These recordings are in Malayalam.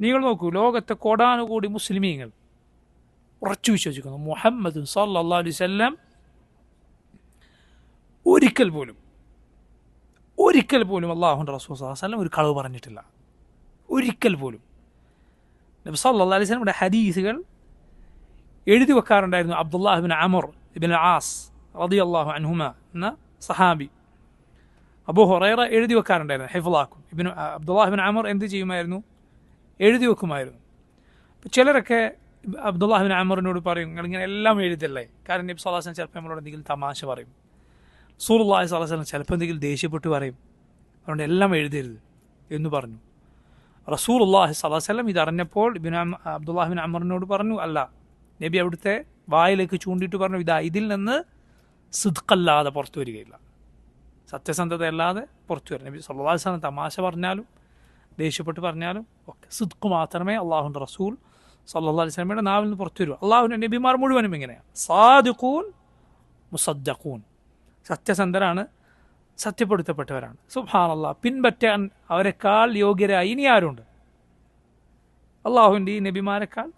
നിങ്ങൾ നോക്കൂ, ലോകത്തെ കോടാനുകൂടി മുസ്ലിമീങ്ങൾ ഉറച്ചു വിശ്വസിക്കുന്നു മുഹമ്മദ് സല്ലല്ലാഹു അലൈഹി വസല്ലം ഒരിക്കൽ പോലും അല്ലാഹുവിൻ്റെ റസൂൽ സല്ലല്ലാഹു അലൈഹി വസല്ലം ഒരു കളവ് പറഞ്ഞിട്ടില്ല. ഒരിക്കൽ പോലും. നബി സല്ലല്ലാഹു അലൈഹി വസല്ലം ഹദീസുകൾ എഴുതി വെക്കാറുണ്ടായിരുന്നു. അബ്ദുല്ലാഹ് ഇബ്നു അമർ ഇബ്നു ആസ് റളിയല്ലാഹു അൻഹുമ എന്ന സഹാബി, അബൂ ഹുറൈറ എഴുതി വെക്കാറുണ്ടായിരുന്നു. ഹിഫ്ളാക്കും അബ്ദുല്ലാഹ് ഇബ്നു അമർ എന്ത് ചെയ്യുമായിരുന്നു? എഴുതി വെക്കുമായിരുന്നു. അപ്പോൾ ചിലരൊക്കെ അബ്ദുല്ലാഹ് ഇബ്നു അമറിനോട് പറയും, നിങ്ങളിങ്ങനെ എല്ലാം എഴുതല്ലേ, കാരണം നബി സല്ലല്ലാഹു അലൈഹി വസല്ലം ചിലപ്പോൾ നമ്മളോട് എന്തെങ്കിലും തമാശ പറയും, റസൂലുള്ളാഹി സ്വല്ലല്ലാഹു അലൈഹി വസല്ലം ചിലപ്പോൾ എന്തെങ്കിലും ദേഷ്യപ്പെട്ട് പറയും, അതുകൊണ്ട് എല്ലാം എഴുതരുത് എന്ന് പറഞ്ഞു. റസൂലുള്ളാഹി സ്വല്ലല്ലാഹു അലൈഹി വസല്ലം ഇതറിഞ്ഞപ്പോൾ അബ്ദുല്ലാഹ് ഇബ്നു അമറിനോട് പറഞ്ഞു, അല്ല, നബി അവിടുത്തെ വായിലേക്ക് ചൂണ്ടിയിട്ട് പറഞ്ഞു, ഇതിൽ നിന്ന് സിദ്ഖല്ലാതെ പുറത്തു വരികയില്ല, സത്യസന്ധത അല്ലാതെ പുറത്തു വരും. നബി സല്ലല്ലാഹു അലൈഹി വസല്ലം തമാശ പറഞ്ഞാലും ദേഷ്യപ്പെട്ട് പറഞ്ഞാലും ഒക്കെ സിദ്ഖ് മാത്രമേ അള്ളാഹുവിൻ്റെ റസൂൽ സല്ലല്ലാഹു അലൈഹി വസല്ലമയുടെ നാവിൽ നിന്ന് പുറത്തു വരൂ. അള്ളാഹുവിൻ്റെ നബിമാർ മുഴുവനും ഇങ്ങനെയാണ്. സാദിഖൂൻ മുസദ്ദഖൂൻ, സത്യസന്ധരാണ്, സത്യപ്പെടുത്തപ്പെട്ടവരാണ്. സുബ്ഹാനല്ലാഹ്, പിൻപറ്റാൻ അവരെക്കാൾ യോഗ്യരായി ഇനി ആരുണ്ട്? അള്ളാഹുവിൻ്റെ ഈ നബിമാരെക്കാൾ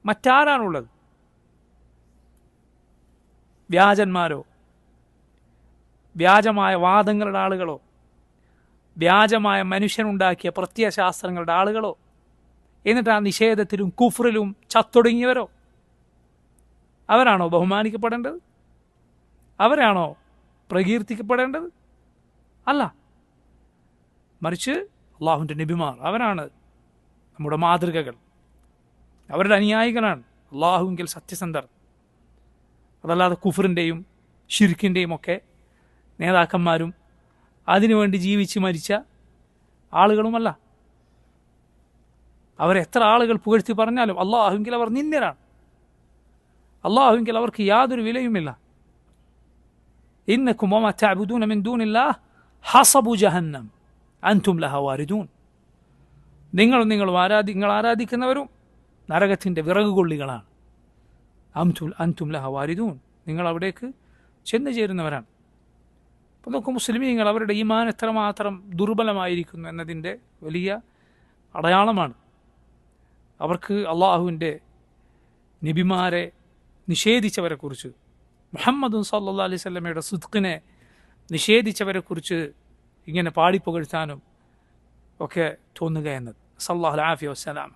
മറ്റാരാണുള്ളത്? വ്യാജന്മാരോ, വ്യാജമായ വാദങ്ങളുടെ ആളുകളോ, വ്യാജമായ മനുഷ്യനുണ്ടാക്കിയ പ്രത്യയശാസ്ത്രങ്ങളുടെ ആളുകളോ, എന്നിട്ട് ആ നിഷേധത്തിലും കുഫ്റിലും ചത്തൊടുങ്ങിയവരോ? അവരാണോ ബഹുമാനിക്കപ്പെടേണ്ടത്? അവരാണോ പ്രകീർത്തിക്കപ്പെടേണ്ടത്? അല്ല, മറിച്ച് അള്ളാഹുവിൻ്റെ നബിമാർ, അവരാണ് നമ്മുടെ മാതൃകകൾ, അവരുടെ അനുയായികളാണ് അള്ളാഹുവിങ്കിൽ സത്യസന്ധർ. അതല്ലാതെ കുഫറിൻ്റെയും ഷിർക്കിൻ്റെയും ഒക്കെ നേതാക്കന്മാരും അതിനുവേണ്ടി ജീവിച്ച് മരിച്ച ആളുകളുമല്ല. അവരെത്ര ആളുകൾ പുകഴ്ത്തി പറഞ്ഞാലും അള്ളാഹുവിങ്കിൽ അവർ നിന്ദ്യരാണ്. അള്ളാഹുവിങ്കിൽ അവർക്ക് യാതൊരു വിലയുമില്ല. ഇന്നക്കും വമാ തഅബുദൂന മിൻ ദൂനില്ലാഹ് ഹസബു ജഹന്നം അൻതും ലഹാ വാരിദൂൻ. നിങ്ങൾ ആരാധിക്കുന്നവരും നരകത്തിൻ്റെ വിറകുകൊള്ളികളാണ്. അൻതും ലഹാ വാരിദൂൻ, നിങ്ങൾ അവിടേക്ക് ചെന്നു ചേരുന്നവരാണ്. അപ്പോൾ നോക്കും മുസ്ലിമീങ്ങൾ അവരുടെ ഈമാൻ എത്രമാത്രം ദുർബലമായിരിക്കുന്നു എന്നതിൻ്റെ വലിയ അടയാളമാണ്. അവർക്ക് അള്ളാഹുവിൻ്റെ നബിമാരെ നിഷേധിച്ചവരെക്കുറിച്ച്, മുഹമ്മദ് സല്ലല്ലാഹു അലൈഹി വസല്ലമയുടെ സിദ്ഖിനെ നിഷേധിച്ചവരെക്കുറിച്ച് ഇങ്ങനെ പാടിപ്പുകഴ്ത്താനും ഒക്കെ തോന്നുക എന്നത്. സല്ലല്ലാഹു അലൈഹി വസല്ലം